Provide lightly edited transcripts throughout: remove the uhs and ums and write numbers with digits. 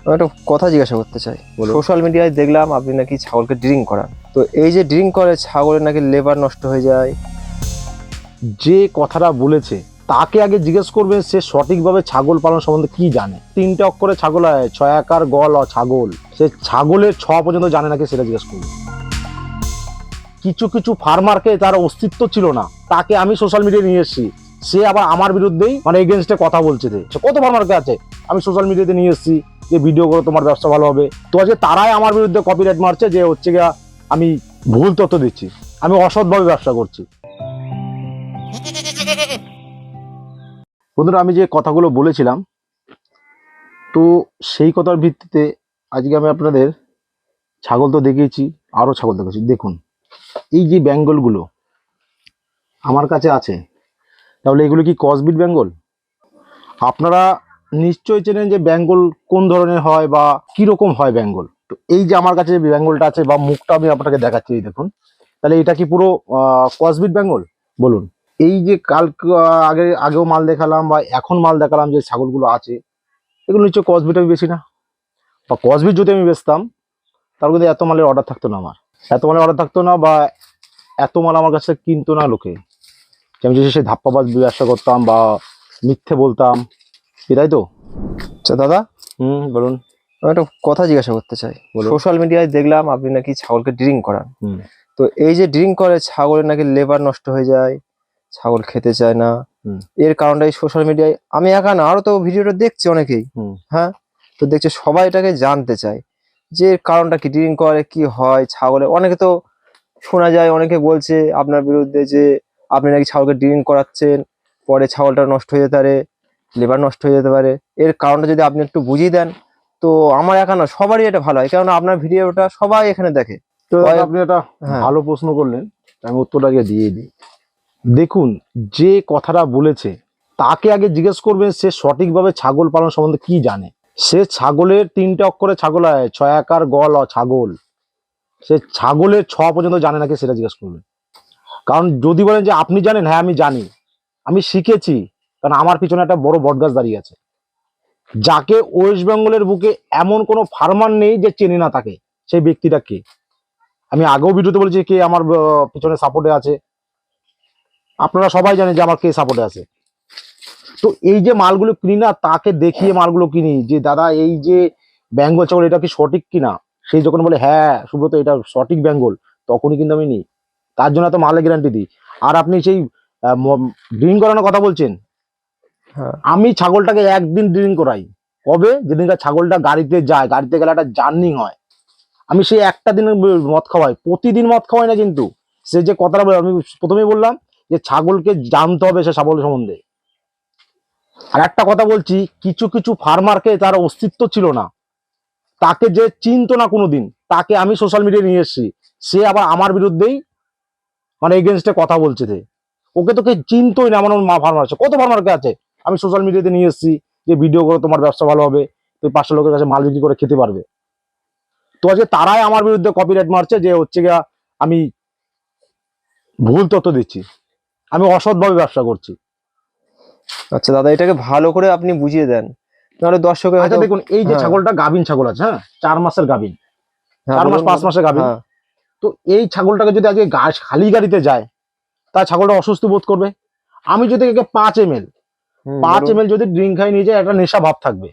আমি একটা কথা জিজ্ঞাসা করতে চাই। বলুন। সোশ্যাল মিডিয়ায় দেখলাম আপনি নাকি ছাগলকে ড্রিঙ্ক করান। তো এই যে ড্রিঙ্ক করে ছাগলের নাকি লিভার নষ্ট হয়ে যায়। যে কথাটা বলেছে তাকে আগে জিজ্ঞেস করবেন সে সঠিকভাবে ছাগল পালন সম্বন্ধে কি জানে। 3টে অক্ষরে ছাগল হয়, 6 আকার গল ছাগল, সে ছাগলের 6 পর্যন্ত জানে নাকি সেটা জিজ্ঞেস করবেন। কিছু কিছু ফার্মারকে তার অস্তিত্ব ছিল না, তাকে আমি সোশ্যাল মিডিয়ায় নিয়ে এসেছি, সে আবার আমার বিরুদ্ধেই মানে এগেনস্টে কথা বলছে। কত ফার্মারকে আছে আমি সোশ্যাল মিডিয়াতে নিয়ে এসেছি যে ভিডিও করে তোমার ব্যবসা ভালো হবে, তো আজকে তারাই আমার বিরুদ্ধে কপিরাইট মারছে যে হচ্ছে গিয়া আমি ভুল তথ্য দিচ্ছি, আমি অসৎভাবে ব্যবসা করছি। বন্ধুরা, আমি যে কথাগুলো বলেছিলাম তো সেই কথার ভিত্তিতে আজকে আমি আপনাদের ছাগল তো দেখিয়েছি, আরও ছাগল দেখাচ্ছি। দেখুন এই যে বেঙ্গলগুলো আমার কাছে আছে, তাহলে এগুলো কি ক্রসবিট বেঙ্গল? আপনারা নিশ্চয়ই চেনেন যে বেঙ্গল কোন ধরনের হয় বা কিরকম হয় বেঙ্গল। তো এই যে আমার কাছে যে বেঙ্গলটা আছে বা মুখটা আমি আপনাকে দেখাচ্ছি, এই দেখুন, তাহলে এটা কি পুরো ক্রসবিট বেঙ্গল? বলুন। এই যে আগেও মাল দেখালাম বা এখন মাল দেখালাম যে ছাগলগুলো আছে, এগুলো নিশ্চয়ই ক্রসবিট আমি বেশি না, বা ক্রসবিট যদি আমি বেচতাম তার কিন্তু এত মালের অর্ডার থাকতো না, আমার এত মালের অর্ডার থাকতো না, বা এত মাল আমার কাছে কিনতো না লোকে। আমি যদি সেই ধাপ্পাবাজ ব্যবসা করতাম বা মিথ্যে বলতাম, এটাই তো। আচ্ছা দাদা, বলুন। আমি একটা কথা জিজ্ঞাসা করতে চাই। বলুন। সোশ্যাল মিডিয়ায় দেখলাম আপনি নাকি ছাগলকে ড্রিঙ্ক করান। হুম তো এই যে ড্রিঙ্ক করে ছাগলের নাকি লিভার নষ্ট হয়ে যায়, ছাগল খেতে চায় না। হুম এর কারণটাই সোশ্যাল মিডিয়ায়, আমি একা না, আরো তো ভিডিওটা দেখছি অনেকেই। হুম হ্যাঁ, তো দেখছি সবাই এটাকে জানতে চায় যে এর কারণটা কি, ড্রিঙ্ক করে কি হয় ছাগলের। অনেকে তো শোনা যায়, অনেকে বলছে আপনার বিরুদ্ধে যে আপনি নাকি ছাগলকে ড্রিঙ্ক করাচ্ছেন, পরে ছাগলটা নষ্ট হয়ে যেতে পারে, লিভার নষ্ট হয়ে যেতে পারে। এর কারণটা যদি আপনি একটু বুঝিয়ে দেন তো আমার একা না, সবারই এটা ভালো হয়, কারণ আপনার ভিডিওটা সবাই এখানে দেখে। তো দাদা, আপনি একটা হ্যাঁ, ভালো প্রশ্ন করলেন, আমি উত্তরটা আগে দিয়ে দিই। দেখুন, যে কথাটা বলেছে তাকে আগে জিজ্ঞেস করবেন সে সঠিকভাবে ছাগল পালন সম্বন্ধে কি জানে। সে ছাগলের 3টে অক্ষরে ছাগল হয়, 6 আকার গল ছাগল, সে ছাগলের 6 পর্যন্ত জানে নাকি সেটা জিজ্ঞেস করবেন। কারণ যদি বলেন যে আপনি জানেন, হ্যাঁ আমি জানি, আমি শিখেছি, কারণ আমার পিছনে একটা বড় বটগাছ দাঁড়িয়ে আছে, যাকে ওয়েস্ট বেঙ্গলের বুকে এমন কোনো ফার্মার নেই যে চেনে না তাকে। সেই ব্যক্তিটা কে? আমি আগেও ভিডিওতে বলেছি কে আমার পিছনে সাপোর্টে আছে, আপনারা সবাই জানেন যে আমার কে সাপোর্টে আছে। তো এই যে মালগুলো কিনি না, তাকে দেখিয়ে মালগুলো কিনি যে দাদা এই যে বেঙ্গল ছাগল এটা কি সঠিক কিনা। সেই যখন বলে হ্যাঁ সুব্রত এটা সঠিক বেঙ্গল, তখনই কিন্তু আমি নিই, তার জন্য তো মালের গ্যারান্টি দিই। আর আপনি সেই ড্রিঙ্ক করানোর কথা বলছেন, হ্যাঁ, আমি ছাগলটাকে একদিন ড্রিঙ্ক করাই। কবে? যেদিনকার ছাগলটা গাড়িতে যায়, গাড়িতে গেলে একটা জার্নি হয়, আমি সেই একটা দিন মদ খাওয়াই, প্রতিদিন মদ খাওয়াই না কিন্তু। সে যে কথাটা বলে আমি প্রথমেই বললাম যে ছাগলকে জানতে হবে সে ছাগল সম্বন্ধে। আর একটা কথা বলছি, কিছু কিছু ফার্মারকে তার অস্তিত্ব ছিল না, তাকে যে চিনতো না কোনোদিন, তাকে আমি সোশ্যাল মিডিয়ায় নিয়ে এসেছি, সে আবার আমার বিরুদ্ধেই মানে এগেনস্টে কথা বলছে। ওকে তোকে চিনতোই না, এমন এমন ফার্মার আছে, কত ফার্মারকে আছে আমি সোশ্যাল মিডিয়াতে নিয়ে এসেছি যে ভিডিও করে তোমার ব্যবসা ভালো হবে, তুই 500 লোকের কাছে মাল বিক্রি করে খেতে পারবে। তো আজকে তারাই আমার বিরুদ্ধে কপিরাইট মারছে যে হচ্ছে গিয়া আমি ভুল তথ্য দিচ্ছি, আমি অসৎভাবে ব্যবসা করছি। আচ্ছা দাদা, এটাকে ভালো করে আপনি বুঝিয়ে দেন, নাহলে দর্শকের আচ্ছা হয়তো। দেখুন, এই যে হ্যাঁ, ছাগলটা গাভীন ছাগল আছে, হ্যাঁ 4 মাসের গাভীন, হ্যাঁ 4 মাস বলুন 5 বলুন। মাসের গাভীন। হ্যাঁ, তো এই ছাগলটাকে যদি আজকে খালি গাড়িতে যায়, তা ছাগলটা অসুস্থ বোধ করবে। আমি যদি একে 5 ml বলুন। যদি ড্রিঙ্ক খাই নিয়ে যায়, একটা নেশা ভাব থাকবে,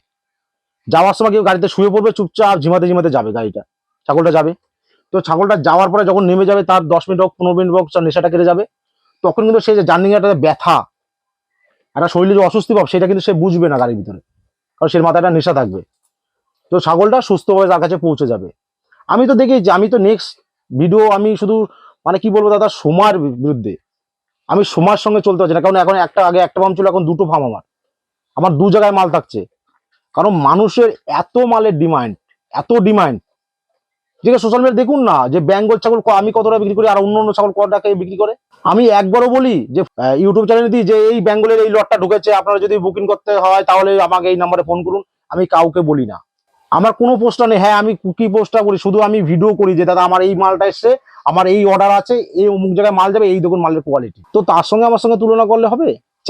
যাওয়ার সময় কেউ গাড়িতে শুয়ে পড়বে, চুপচাপ ঝিমাতে ঝিমাতে যাবে গাড়িটা, ছাগলটা যাবে। তো ছাগলটা যাওয়ার পরে যখন নেমে যাবে, তার 10 মিনিট হোক 15 মিনিট হোক নেশাটা কেটে যাবে, তখন কিন্তু সেই যে জার্নিং একটা ব্যথা, একটা শরীরে যে অস্বস্তি ভাব, সেটা কিন্তু সে বুঝবে না গাড়ির ভিতরে, কারণ সে মাথায় একটা নেশা থাকবে। তো ছাগলটা সুস্থভাবে তার কাছে পৌঁছে যাবে। আমি তো দেখি যে আমি তো নেক্সট ভিডিও আমি শুধু মানে কি বলবো দাদা, সময়ের বিরুদ্ধে, আমি সময়ের সঙ্গে চলতে পারছি না, কারণ এখন আগে একটা ফার্ম ছিল, এখন 2টো ফার্ম আমার, আমার 2 জায়গায় মাল থাকছে। কারণ মানুষের এত মালের ডিমান্ড, এত ডিমান্ড, যেটা সোশ্যাল মিডিয়া দেখুন না যে বেঙ্গল ছাগল আমি কতটা বিক্রি করি আর অন্য অন্য ছাগল কত টাকায় বিক্রি করে। আমি একবারও বলি যে ইউটিউব চ্যানেলে দিই যে এই বেঙ্গলের এই লটটা ঢুকেছে, আপনারা যদি বুকিং করতে হয় তাহলে আমাকে এই নাম্বারে ফোন করুন। আমি কাউকে বলি না, আমার কোনো পোস্টটা নেই। হ্যাঁ আমি কি পোস্টটা করি, শুধু আমি ভিডিও করি যে দাদা আমার এই মালটা এসছে, আমার এই অর্ডার আছে, এই অমুক জায়গায় মাল যাবে, এই দেখুন মালের কোয়ালিটি। তো তার সঙ্গে আমার সঙ্গে তুলনা করলে হবে?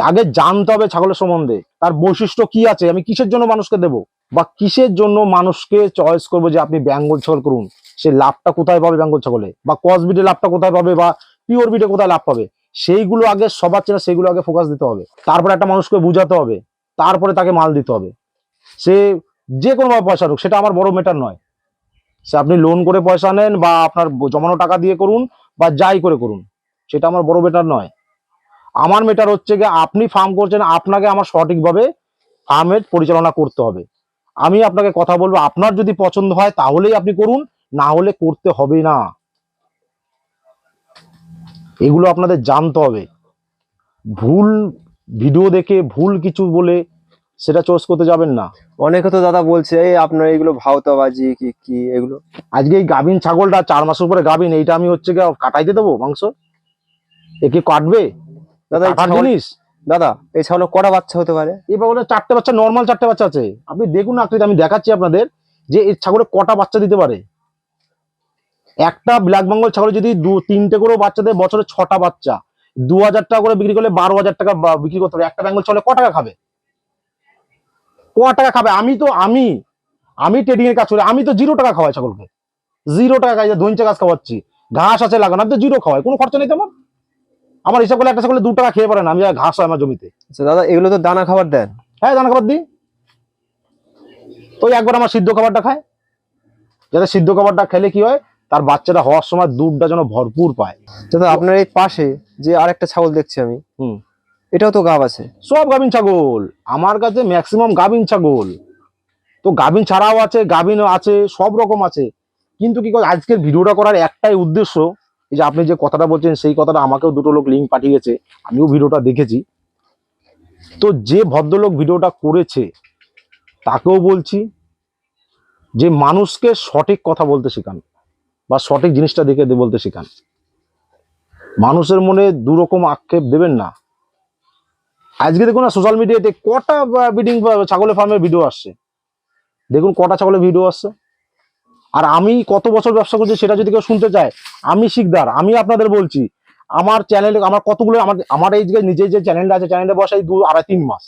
আগে জানতে হবে ছাগলের সম্বন্ধে, তার বৈশিষ্ট্য কি আছে, আমি কিসের জন্য মানুষকে দেবো। বা কিসের জন্য মানুষকে চয়েস করবো যে আপনি বেঙ্গল ছাগল করুন, সে লাভটা কোথায় পাবে বেঙ্গল ছাগলে, বা ক্রস ব্রিডে লাভটা কোথায় পাবে, বা পিওর ব্রিডে কোথায় লাভ পাবে, সেইগুলো আগে সবার চেনা, সেইগুলো আগে ফোকাস দিতে হবে। তারপরে একটা মানুষকে বুঝাতে হবে, তারপরে তাকে মাল দিতে হবে। সে যে কোনো ভাবে পয়সা হোক, সেটা আমার বড় ম্যাটার নয়। সে আপনি লোন করে পয়সা নেন বা আপনার জমানো টাকা দিয়ে করুন বা যাই করে করুন, সেটা আমার বড় ম্যাটার নয়। আমার ম্যাটার হচ্ছে গিয়ে আপনি ফার্ম করছেন, আপনাকে আমার সঠিকভাবে ফার্মের পরিচালনা করতে হবে। আমি আপনাকে কথা বলবো, আপনার যদি পছন্দ হয় তাহলেই আপনি করুন, না হলে করতে হবে না। এগুলো আপনাদের জানতে হবে। ভুল ভিডিও দেখে ভুল কিছু বলে সেটা চয়েস করতে যাবেন না। অনেকে তো দাদা বলছে এই আপনার এগুলো ভাওতাবাজি কি কি এগুলো। আজকে এই গাভিন ছাগলটা 4 মাসের উপরে গাভিন, এইটা আমি হচ্ছে গিয়ে কাটাইতে দেবো মাংস? একে কাটবে? দাদা এই কাটার ছাগল, জিনিস? দাদা এই ছাগল কটা বাচ্চা হতে পারে? এবার বলে 4টে বাচ্চা, নর্মাল 4টে বাচ্চা আছে। আপনি দেখুন না, আমি দেখাচ্ছি আপনাদের যে এই ছাগলে কটা বাচ্চা দিতে পারে। একটা ব্ল্যাক বেঙ্গল ছাগল যদি 2-3টে করে বাচ্চা দেয়, বছরে 6টা বাচ্চা, 2000 টাকা করে বিক্রি করলে 12,000 টাকা বিক্রি করতে হবে। একটা বেঙ্গল ছাগলে ক টাকা খাবে? ক টাকা খাবে? আমি ট্রেডিং এর কাজ করি, আমি তো 0 টাকা খাওয়াই ছাগলকে। 0 টাকা খাই, ধনচে গাছ খাওয়াচ্ছি, ঘাস আছে লাগানো, আমি তো 0 খাওয়াই, কোনো খরচা নেই তো আমার। আমার হিসাব করলে একটা ছাগলে 2 টাকা খেয়ে পারে না, আমি যা ঘাস হয় আমার জমিতে। আচ্ছা দাদা এগুলো তো দানা খাবার দেন? হ্যাঁ, দানা খাবার দিই। ওই একবার আমার সিদ্ধ খাবারটা খায়, যাতে সিদ্ধ খাবারটা খেলে কি হয়, তার বাচ্চাটা হওয়ার সময় দুধটা যেন ভরপুর পায়। দাদা আপনার এই পাশে যে আরেকটা ছাগল দেখছি আমি, হুম, এটাও তো গাব আছে? সব গাভিন ছাগল আমার কাছে, ম্যাক্সিমাম গাভিন ছাগল। তো গাভিন ছাড়াও আছে, গাভিনও আছে, সব রকম আছে। কিন্তু কি করে আজকের ভিডিওটা করার একটাই উদ্দেশ্য, এই যে আপনি যে কথাটা বলছেন সেই কথাটা আমাকেও 2টো লোক লিঙ্ক পাঠিয়েছে, আমিও ভিডিওটা দেখেছি। তো যে ভদ্রলোক ভিডিওটা করেছে তাকেও বলছি যে মানুষকে সঠিক কথা বলতে শেখান, বা সঠিক জিনিসটা দেখে বলতে শেখান। মানুষের মনে 2 রকম আক্ষেপ দেবেন না। আজকে দেখুন না সোশ্যাল মিডিয়াতে কটা ব্রিডিং ছাগলের ফার্মের ভিডিও আসছে, দেখুন কটা ছাগলের ভিডিও আসছে। আর আমি কত বছর ব্যবসা করছি সেটা যদি কেউ শুনতে চায়, আমি শিকদার, আমি আপনাদের বলছি। আমার চ্যানেলে আমার কতগুলো, আমার এই যে নিজের যে চ্যানেলটা আছে, চ্যানেলের বয়স এই 2-3.5 মাস।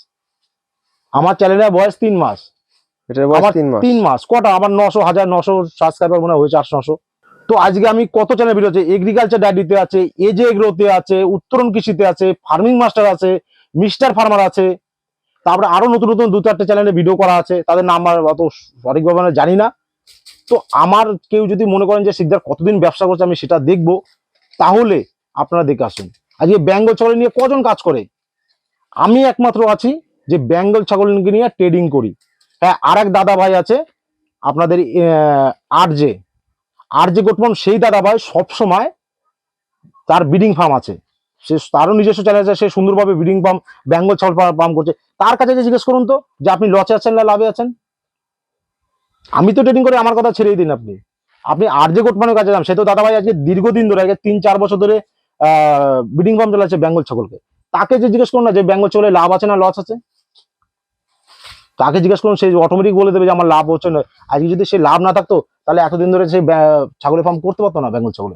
আমার চ্যানেলের বয়স 3 মাস। এটার বয়স আমার 3 মাস? 3 মাস কটা, আমার 900 সাবস্ক্রাইবার মনে হয়েছে, 800-900। তো আজকে আমি কত চ্যানেল ভিডিও আছে, এগ্রিকালচার ডায়েরিতে আছে, এজে এগ্রোতে আছে, উত্তরণ কৃষিতে আছে, ফার্মিং মাস্টার আছে, মিস্টার ফার্মার আছে, তারপরে আরো নতুন নতুন 2-4টে চ্যানেলে ভিডিও করা আছে, তাদের নাম আর অত সঠিকভাবে আমি জানি না। তো আমার কেউ যদি মনে করেন যে শিকদার কতদিন ব্যবসা করছে আমি সেটা দেখবো, তাহলে আপনারা দেখে আসুন। আজকে বেঙ্গল ছাগল নিয়ে কজন কাজ করে? আমি একমাত্র আছি যে বেঙ্গল ছাগল নিয়ে ট্রেডিং করি। হ্যাঁ, আর এক দাদা ভাই আছে আপনাদের, আরজে আরজে গোটমন, সেই দাদা ভাই সবসময় তার ব্রিডিং ফার্ম আছে, সে তারও নিজস্ব চ্যানেল আছে, সে সুন্দরভাবে ব্রিডিং ফার্ম, বেঙ্গল ছাগল ফার্ম করছে। তার কাছে যে জিজ্ঞেস করুন তো যে আপনি লসে আছেন না লাভে আছেন। আমি তো ট্রেডিং করে, আমার কথা ছেড়েই দিন। আপনি আপনি আরজে গোটমানের কাছে যান, সে তো দাদা ভাই আজকে দীর্ঘদিন ধরে, আজকে 3-4 বছর ধরে ব্রিডিং ফার্ম চালাচ্ছে বেঙ্গল ছাগলকে। তাকে যে জিজ্ঞেস করুন না যে বেঙ্গল ছাগলে লাভ আছে না লস আছে, তাকে জিজ্ঞেস করুন, সে অটোমেটিক বলে দেবে যে আমার লাভ হচ্ছে না। আজকে যদি সে লাভ না থাকতো তাহলে এতদিন ধরে সে ছাগলের ফার্ম করতে পারতো না বেঙ্গল ছাগলে।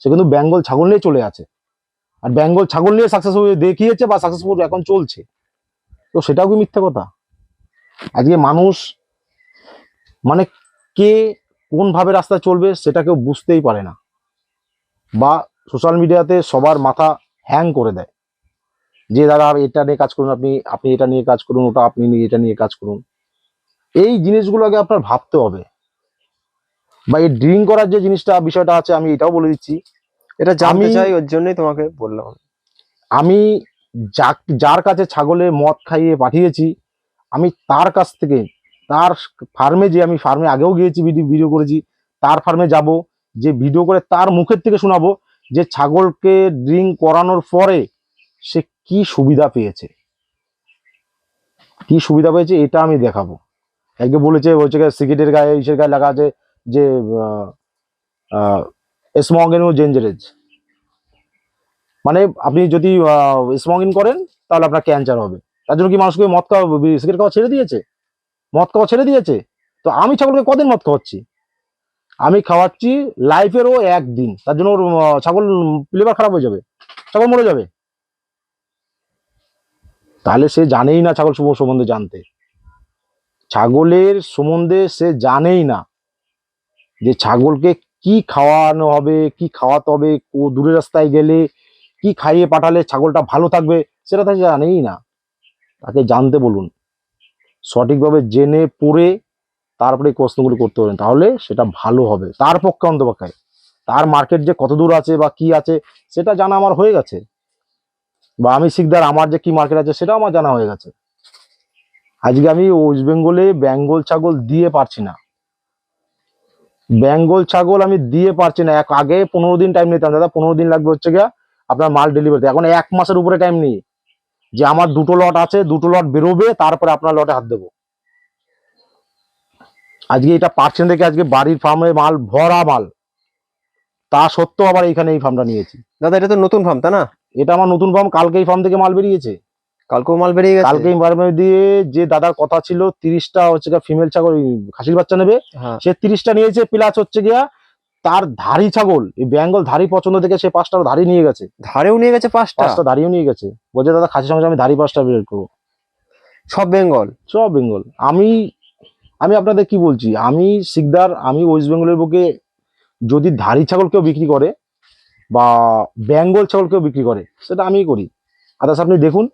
সে কিন্তু বেঙ্গল ছাগল নিয়ে চলে আছে, আর বেঙ্গল ছাগল নিয়ে সাকসেসফুল দেখিয়েছে বা সাকসেসফুল এখন চলছে। তো সেটাও কি মিথ্যা কথা? আজকে মানুষ মানে কে কোন ভাবে রাস্তায় চলবে সেটা কেউ বুঝতেই পারে না, বা সোশ্যাল মিডিয়াতে সবার মাথা হ্যাং করে দেয় যে দাদা এটা নিয়ে কাজ করুন, আপনি আপনি এটা নিয়ে কাজ করুন, ওটা আপনি এটা নিয়ে কাজ করুন। এই জিনিসগুলো আগে আপনার ভাবতে হবে। বা এই ড্রিঙ্ক করার যে জিনিসটা বিষয়টা আছে, আমি এটাও বলে দিচ্ছি। এটা জানতে আমি চাই, ওর জন্যই তোমাকে বললাম। আমি যার কাছে ছাগলে মদ খাইয়ে পাঠিয়েছি, আমি তার কাছ থেকে, তার ফার্মে, যে আমি ফার্মে আগেও গিয়েছি, ভিডিও করেছি, তার ফার্মে যাব, যে ভিডিও করে তার মুখের থেকে শোনাবো যে ছাগলকে ড্রিঙ্ক করানোর পরে সে কি সুবিধা পেয়েছে, কি সুবিধা পেয়েছে এটা আমি দেখাবো। একে বলেছে সিগারেটের গায়ে, ইসের গায়ে লেখা আছে যে স্মোকিং ও ডেঞ্জারাস, মানে আপনি যদি স্মোকিং করেন তাহলে আপনার ক্যান্সার হবে। তার জন্য কি মানুষকে মদ খাওয়া, সিগারেট খাওয়া ছেড়ে দিয়েছে? মদ খাওয়া ছেড়ে দিয়েছে। তো আমি ছাগলকে কদিন মদ খাওয়াচ্ছি? আমি খাওয়াচ্ছি লাইফেরও 1 দিন। তার জন্য ওর ছাগল লিভার খারাপ হয়ে যাবে, ছাগল মরে যাবে। তাহলে সে জানেই না ছাগল সম্বন্ধে জানতে। ছাগলের সম্বন্ধে সে জানেই না যে ছাগলকে কি খাওয়ানো হবে, কি খাওয়াতে হবে, দূরের রাস্তায় গেলে কি খাইয়ে পাঠালে ছাগলটা ভালো থাকবে, সেটা তাকে জানেই না। তাকে জানতে বলুন, সঠিকভাবে জেনে পড়ে তারপরে এই প্রশ্নগুলো করতে পারেন, তাহলে সেটা ভালো হবে তার পক্ষে অন্তপক্ষে। তার মার্কেট যে কত দূর আছে বা কি আছে সেটা জানা আমার হয়ে গেছে, বা আমি শিকদার আমার যে কি মার্কেট আছে সেটাও আমার জানা হয়ে গেছে। আজকে আমি ওয়েস্ট বেঙ্গলে বেঙ্গল ছাগল দিয়ে পারছি না, বেঙ্গল ছাগল আমি দিয়ে পারছি না। আগে 15 দিন টাইম নিতাম দাদা, 15 দিন লাগবে হচ্ছে গিয়া আপনার মাল ডেলিভারিতে, এখন 1 মাসের উপরে টাইম নেই। যে আমার 2টো লট আছে, 2টো লট বেরোবে, তারপরে আপনার লটে হাত দেবো। আজকে এটা পার্সেন্ট দেখে আজকে বাড়ির ফার্মে মাল ভরা মাল, তা সত্ত্বেও আবার এইখানে এই ফার্মটা নিয়েছি। দাদা এটা তো নতুন ফার্ম তাই না? এটা আমার নতুন ফার্ম, কালকে এই ফার্ম থেকে মাল বেরিয়েছে। কালকেও মাল বেরিয়ে গেছে? কালকে ফার্মে দিয়ে যে দাদার কথা ছিল 30টা হচ্ছে গিয়া ফিমেল ছাগল খাসির বাচ্চা নেবে, হ্যাঁ। সে 30টা নিয়েছে, প্লাস হচ্ছে গিয়া তার ধাড়ি ছাগল, এই বেঙ্গল ধাড়ি পছন্দ থেকে সে 5টা ধাড়ি নিয়ে গেছে। ধারেও নিয়ে গেছে 5টা? 5টা ধাড়িও নিয়ে গেছে, বলছে দাদা খাসির সঙ্গে আমি ধাড়ি 5টা বের করবো। সব বেঙ্গল? সব বেঙ্গল। আমি আপনাদের কি বলছি, আমি শিকদার, আমি ওয়েস্ট বেঙ্গলের বুকে যদি ধাড়ি ছাগল কেউ বিক্রি করে বা বেঙ্গল ছাগল কেউ বিক্রি করে, সেটা আমিই করি। আদার্স আপনি দেখুন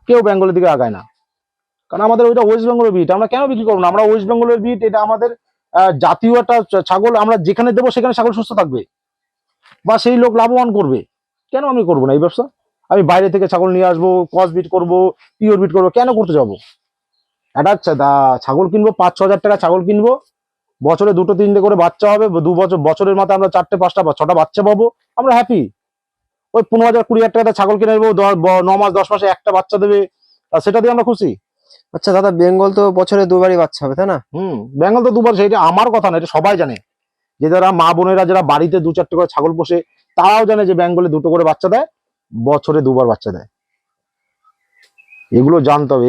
কেউ বেঙ্গলের দিকে আগায় না, কারণ আমাদের ওইটা ওয়েস্ট বেঙ্গলের বিট, আমরা কেন বিক্রি করবো না? আমরা ওয়েস্ট বেঙ্গলের বিট, এটা আমাদের জাতীয় একটা ছাগল, আমরা যেখানে দেবো সেখানে ছাগল সুস্থ থাকবে বা সেই লোক লাভবান করবে। কেন আমি করবো না এই ব্যবসা? আমি বাইরে থেকে ছাগল নিয়ে আসবো, ক্রস বিট করবো, পিওর বিট করবো, কেন করতে যাবো? একটা ছাগল কিনবো, 5-6 হাজার টাকা ছাগল কিনবো, বছরে 2-3টে করে বাচ্চা হবে, বছরের মাথায় আমরা 4টে 5টা বা 6টা বাচ্চা পাবো, আমরা হ্যাপি। ওই 15,000-20,000 টাকা ছাগল কিনে নেবো, 9 মাস 10 মাসে একটা বাচ্চা দেবে, আর সেটা দিয়ে আমরা খুশি। আচ্ছা দাদা, বেঙ্গল তো বছরে 2বারই বাচ্চা হবে তাই না? বেঙ্গল তো 2বার, সেটা আমার কথা না, এটা সবাই জানে। যে যারা মা বোনেরা যারা বাড়িতে 2-4টে করে ছাগল পোষে, তারাও জানে যে বেঙ্গলে 2টো করে বাচ্চা দেয়, বছরে 2বার বাচ্চা দেয়। এগুলো জানতে হবে।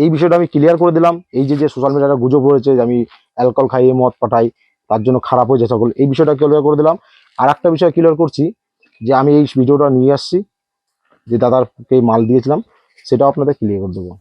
এই বিষয়টা আমি ক্লিয়ার করে দিলাম। এই যে সোশ্যাল মিডিয়াটা গুজব রয়েছে যে আমি অ্যালকোহল খাইয়ে মদ পাঠাই, তার জন্য খারাপ হয়ে যায় ছাগল, এই বিষয়টা ক্লিয়ার করে দিলাম। আর একটা বিষয় ক্লিয়ার করছি, যে আমি এই ভিডিওটা নিয়ে আসছি, যে দাদারকে মাল দিয়েছিলাম, সেটাও আপনাদের ক্লিয়ার করে দেবো।